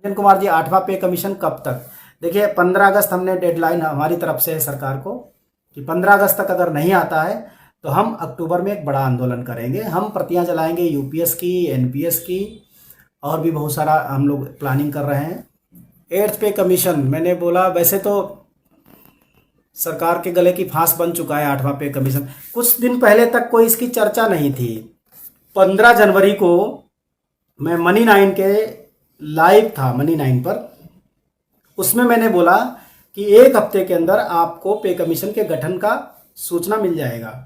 नितिन कुमार जी, 8वां पे कमीशन कब तक? देखिए, 15 अगस्त हमने डेडलाइन हमारी तरफ से है सरकार को कि 15 अगस्त तक अगर नहीं आता है तो हम अक्टूबर में एक बड़ा आंदोलन करेंगे। हम प्रतियां जलाएंगे यूपीएस की, एनपीएस की, और भी बहुत सारा हम लोग प्लानिंग कर रहे हैं। 8th पे कमीशन मैंने बोला, वैसे तो सरकार के गले की फांस बन चुका है 8वां पे कमीशन। कुछ दिन पहले तक कोई इसकी चर्चा नहीं थी। 15 जनवरी को मैं मनी 9 के लाइव था, मनी 9 पर। उसमें मैंने बोला कि एक हफ्ते के अंदर आपको पे कमीशन के गठन का सूचना मिल जाएगा,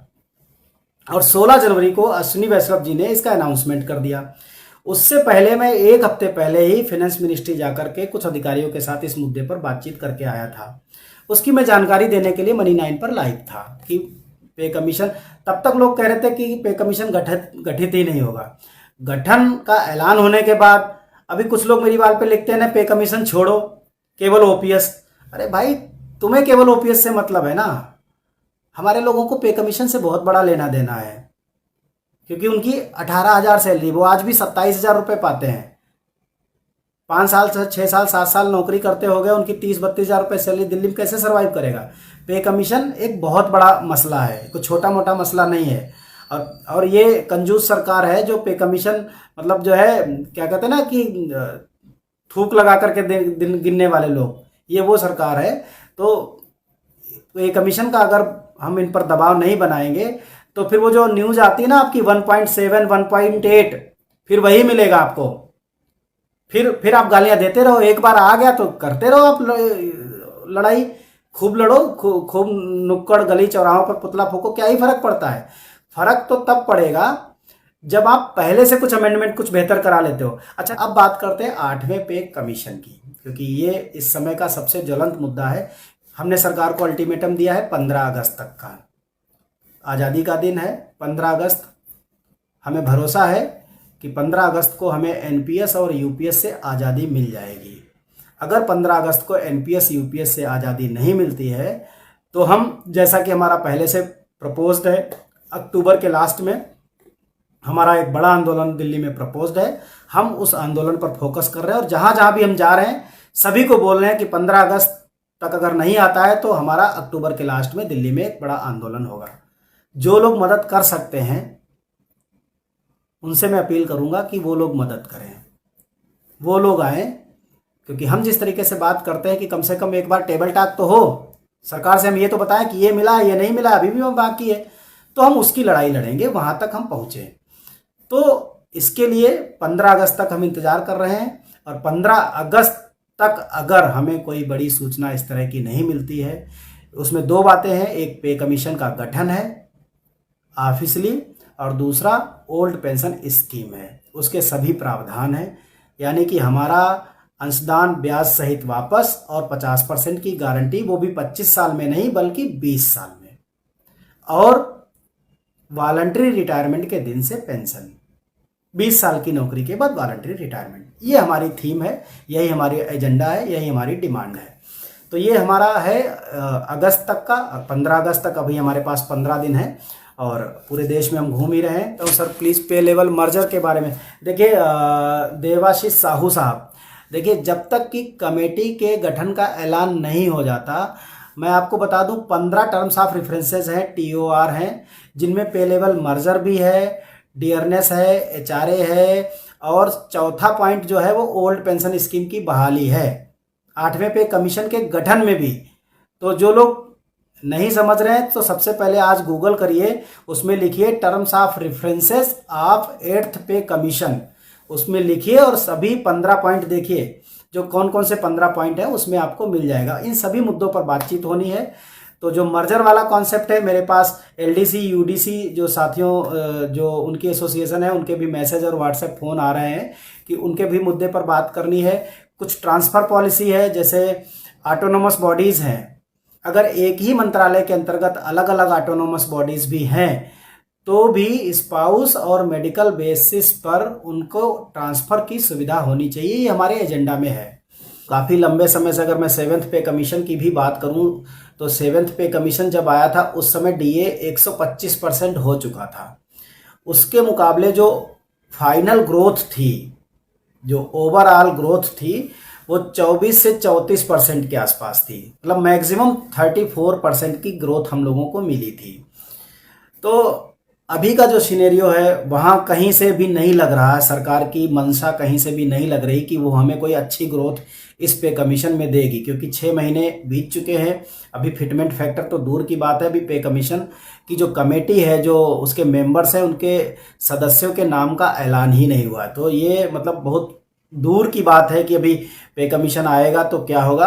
और 16 जनवरी को अश्विनी वैष्णव जी ने इसका अनाउंसमेंट कर दिया। उससे पहले मैं एक हफ्ते पहले ही फाइनेंस मिनिस्ट्री जाकर के कुछ अधिकारियों के साथ इस मुद्दे पर बातचीत करके आया था। उसकी मैं जानकारी देने के लिए मनी 9 पर लाइव था कि पे कमीशन, तब तक लोग कह रहे थे कि पे कमीशन गठित ही नहीं होगा। गठन का ऐलान होने के बाद अभी कुछ लोग मेरी बात पे लिखते हैं ना, पे कमीशन छोड़ो, केवल ओपीएस। अरे भाई, तुम्हें केवल ओपीएस से मतलब है ना, हमारे लोगों को पे कमीशन से बहुत बड़ा लेना देना है, क्योंकि उनकी 18,000 सैलरी, वो आज भी 27,000 रुपये पाते हैं। 5 साल, 6 साल, 7 साल नौकरी करते हो गए, उनकी 30-32,000 रुपये सैलरी, दिल्ली में कैसे सर्वाइव करेगा? पे कमीशन एक बहुत बड़ा मसला है, कोई छोटा मोटा मसला नहीं है। और ये कंजूस सरकार है जो पे कमीशन, मतलब जो है क्या कहते हैं ना कि थूक लगा करके दिन गिनने वाले लोग, ये वो सरकार है। तो पे कमीशन का अगर हम इन पर दबाव नहीं बनाएंगे तो फिर वो जो न्यूज आती है ना आपकी 1.7, 1.8, फिर वही मिलेगा आपको। फिर आप गालियां देते रहो। एक बार आ गया तो करते रहो आप लड़ाई, खूब लड़ो, खूब नुक्कड़ गली चौराहों पर पुतला फूको, क्या ही फर्क पड़ता है? फर्क तो तब पड़ेगा जब आप पहले से कुछ अमेंडमेंट कुछ बेहतर करा लेते हो। अच्छा, अब बात करते हैं 8वें पे कमीशन की, क्योंकि ये इस समय का सबसे ज्वलंत मुद्दा है। हमने सरकार को अल्टीमेटम दिया है 15 अगस्त तक का, आज़ादी का दिन है 15 अगस्त। हमें भरोसा है कि 15 अगस्त को हमें एनपीएस और यूपीएस से आज़ादी मिल जाएगी। अगर 15 अगस्त को एनपीएस यूपीएस से आज़ादी नहीं मिलती है तो हम, जैसा कि हमारा पहले से प्रपोज्ड है, अक्टूबर के लास्ट में हमारा एक बड़ा आंदोलन दिल्ली में प्रपोज्ड है। हम उस आंदोलन पर फोकस कर रहे हैं, और जहां जहां भी हम जा रहे हैं सभी को बोल रहे हैं कि 15 अगस्त तक अगर नहीं आता है तो हमारा अक्टूबर के लास्ट में दिल्ली में एक बड़ा आंदोलन होगा। जो लोग मदद कर सकते हैं उनसे मैं अपील करूंगा कि वो लोग मदद करें, वो लोग आए, क्योंकि हम जिस तरीके से बात करते हैं कि कम से कम एक बार टेबल टॉक तो हो, सरकार से हम ये तो बताएं कि ये मिला, ये नहीं मिला, अभी भी बाकी है, तो हम उसकी लड़ाई लड़ेंगे, वहां तक हम पहुंचे। तो इसके लिए 15 अगस्त तक हम इंतजार कर रहे हैं, और 15 अगस्त तक अगर हमें कोई बड़ी सूचना इस तरह की नहीं मिलती है, उसमें दो बातें हैं, एक पे कमीशन का गठन है ऑफिशियली, और दूसरा ओल्ड पेंशन स्कीम है, उसके सभी प्रावधान हैं, यानी कि हमारा अंशदान ब्याज सहित वापस, और 50% की गारंटी, वो भी 25 साल में नहीं बल्कि 20 साल में, और वॉलंटरी रिटायरमेंट के दिन से पेंशन, 20 साल की नौकरी के बाद वॉलंटरी रिटायरमेंट। ये हमारी थीम है, यही हमारी एजेंडा है, यही हमारी डिमांड है। तो ये हमारा है अगस्त तक का, 15 अगस्त तक अभी हमारे पास 15 दिन है, और पूरे देश में हम घूम ही रहे हैं। तो सर प्लीज़ पे लेवल मर्जर के बारे में देखिए, देवाशीष साहू साहब, देखिए जब तक कि कमेटी के गठन का ऐलान नहीं हो जाता, मैं आपको बता दूं 15 टर्म्स ऑफ रेफरेंसेस हैं, टीओआर हैं, जिनमें पे लेवल मर्जर भी है, डियरनेस है, एचआरए है, और चौथा पॉइंट जो है वो ओल्ड पेंशन स्कीम की बहाली है, 8वें पे कमीशन के गठन में भी। तो जो लोग नहीं समझ रहे हैं तो सबसे पहले आज गूगल करिए, उसमें लिखिए terms of references of 8th पे कमीशन, उसमें लिखिए और सभी 15 पॉइंट देखिए, जो कौन कौन से 15 पॉइंट है उसमें आपको मिल जाएगा। इन सभी मुद्दों पर बातचीत होनी है। तो जो मर्जर वाला कॉन्सेप्ट है, मेरे पास एलडीसी यूडीसी जो साथियों, जो उनकी एसोसिएशन है, उनके भी मैसेज और व्हाट्सएप फ़ोन आ रहे हैं कि उनके भी मुद्दे पर बात करनी है। कुछ ट्रांसफ़र पॉलिसी है, जैसे ऑटोनोमस बॉडीज़ हैं, अगर एक ही मंत्रालय के अंतर्गत अलग अलग ऑटोनोमस बॉडीज़ भी हैं तो भी स्पाउस और मेडिकल बेसिस पर उनको ट्रांसफ़र की सुविधा होनी चाहिए, ये हमारे एजेंडा में है। काफ़ी लंबे समय से अगर मैं 7th पे कमीशन की भी बात करूं तो 7th पे कमीशन जब आया था उस समय डीए 125% हो चुका था। उसके मुकाबले जो फाइनल ग्रोथ थी जो ओवरऑल ग्रोथ थी वो 24 से 34% के आसपास थी, मतलब मैक्सिमम 34% की ग्रोथ हम लोगों को मिली थी। तो अभी का जो सिनेरियो है वहाँ कहीं से भी नहीं लग रहा है, सरकार की मंशा कहीं से भी नहीं लग रही कि वो हमें कोई अच्छी ग्रोथ इस पे कमीशन में देगी, क्योंकि 6 महीने बीत चुके हैं। अभी फिटमेंट फैक्टर तो दूर की बात है, अभी पे कमीशन की जो कमेटी है, जो उसके मेंबर्स हैं, उनके सदस्यों के नाम का ऐलान ही नहीं हुआ है। तो ये मतलब बहुत दूर की बात है कि अभी पे कमीशन आएगा तो क्या होगा।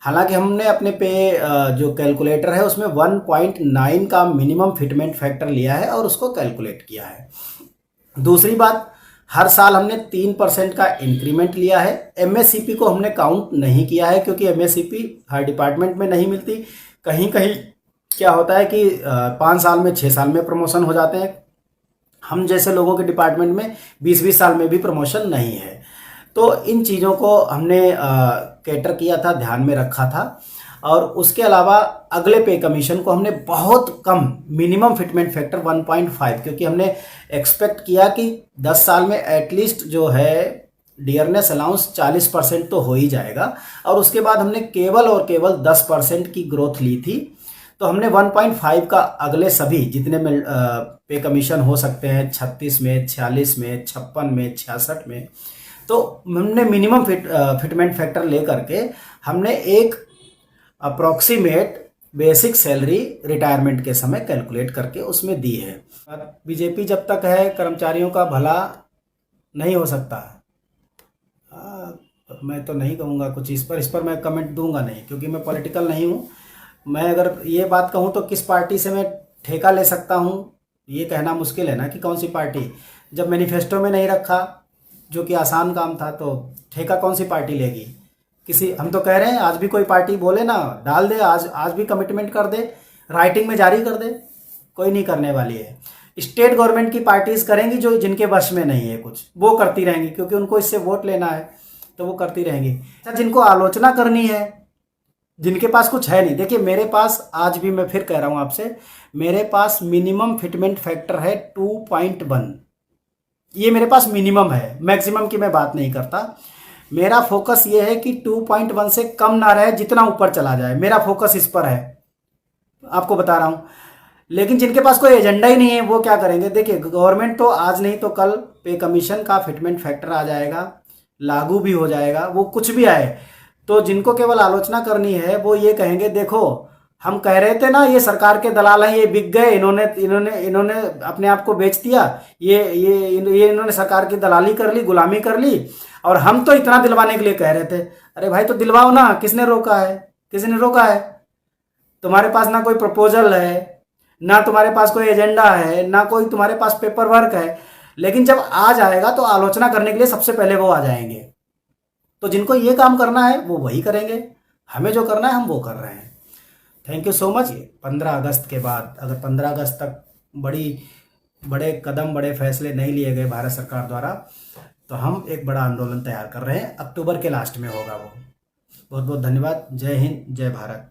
हालांकि हमने अपने पे जो कैलकुलेटर है उसमें 1.9 का मिनिमम फिटमेंट फैक्टर लिया है और उसको कैलकुलेट किया है। दूसरी बात, हर साल हमने 3% का इंक्रीमेंट लिया है। एमएससीपी को हमने काउंट नहीं किया है, क्योंकि एमएससीपी हर डिपार्टमेंट में नहीं मिलती। कहीं कहीं क्या होता है कि 5 साल में 6 साल में प्रमोशन हो जाते हैं। हम जैसे लोगों के डिपार्टमेंट में 20-20 साल में भी प्रमोशन नहीं है। तो इन चीज़ों को हमने कैटर किया था, ध्यान में रखा था। और उसके अलावा अगले पे कमीशन को हमने बहुत कम, मिनिमम फिटमेंट फैक्टर 1.5, क्योंकि हमने एक्सपेक्ट किया कि 10 साल में एटलीस्ट जो है डियरनेस अलाउंस 40% तो हो ही जाएगा। और उसके बाद हमने केवल और केवल 10% की ग्रोथ ली थी। तो हमने 1.5 का अगले सभी जितने में पे कमीशन हो सकते हैं, 36 में, 46 में, 56 में, 66 में, तो हमने मिनिमम फिटमेंट फैक्टर लेकर के हमने एक अप्रोक्सीमेट बेसिक सैलरी रिटायरमेंट के समय कैलकुलेट करके उसमें दी है। बीजेपी जब तक है कर्मचारियों का भला नहीं हो सकता। मैं तो नहीं कहूँगा कुछ इस पर मैं कमेंट दूंगा नहीं, क्योंकि मैं पॉलिटिकल नहीं हूँ। मैं अगर ये बात कहूँ तो किस पार्टी से मैं ठेका ले सकता हूँ ये कहना मुश्किल है ना, कि कौन सी पार्टी। जब मैनिफेस्टो में नहीं रखा, जो कि आसान काम था, तो ठेका कौन सी पार्टी लेगी। किसी, हम तो कह रहे हैं आज भी कोई पार्टी बोले ना, डाल दे, आज भी कमिटमेंट कर दे, राइटिंग में जारी कर दे, कोई नहीं करने वाली है। स्टेट गवर्नमेंट की पार्टीज करेंगी, जो जिनके वश में नहीं है कुछ, वो करती रहेंगी, क्योंकि उनको इससे वोट लेना है, तो वो करती रहेंगी। अच्छा, जिनको आलोचना करनी है, जिनके पास कुछ है नहीं, देखिए मेरे पास आज भी, मैं फिर कह रहा हूं आपसे, मेरे पास मिनिमम फिटमेंट फैक्टर है 2.1। ये मेरे पास मिनिमम है, मैक्सिमम की मैं बात नहीं करता। मेरा फोकस ये है कि 2.1 से कम ना रहे, जितना ऊपर चला जाए, मेरा फोकस इस पर है, आपको बता रहा हूं। लेकिन जिनके पास कोई एजेंडा ही नहीं है, वो क्या करेंगे। देखिए, गवर्नमेंट तो आज नहीं तो कल पे कमीशन का फिटमेंट फैक्टर आ जाएगा, लागू भी हो जाएगा, वो कुछ भी आए। तो जिनको केवल आलोचना करनी है, वो ये कहेंगे, देखो हम कह रहे थे ना, ये सरकार के दलाल हैं, ये बिक गए, इन्होंने इन्होंने इन्होंने अपने आप को बेच दिया, ये इन्होंने सरकार की दलाली कर ली, गुलामी कर ली, और हम तो इतना दिलवाने के लिए कह रहे थे। अरे भाई, तो दिलवाओ ना, किसने रोका है, किसने रोका है। तुम्हारे पास ना कोई प्रपोजल है, ना तुम्हारे पास कोई एजेंडा है, ना कोई तुम्हारे पास पेपर वर्क है। लेकिन जब आ जाएगा तो आलोचना करने के लिए सबसे पहले वो आ जाएंगे। तो जिनको ये काम करना है वो वही करेंगे, हमें जो करना है हम वो कर रहे हैं। Thank you so much. 15 अगस्त के बाद, अगर 15 अगस्त तक बड़े कदम, बड़े फैसले नहीं लिए गए भारत सरकार द्वारा, तो हम एक बड़ा आंदोलन तैयार कर रहे हैं। अक्टूबर के लास्ट में होगा वो। बहुत बहुत धन्यवाद। जय हिंद, जय भारत।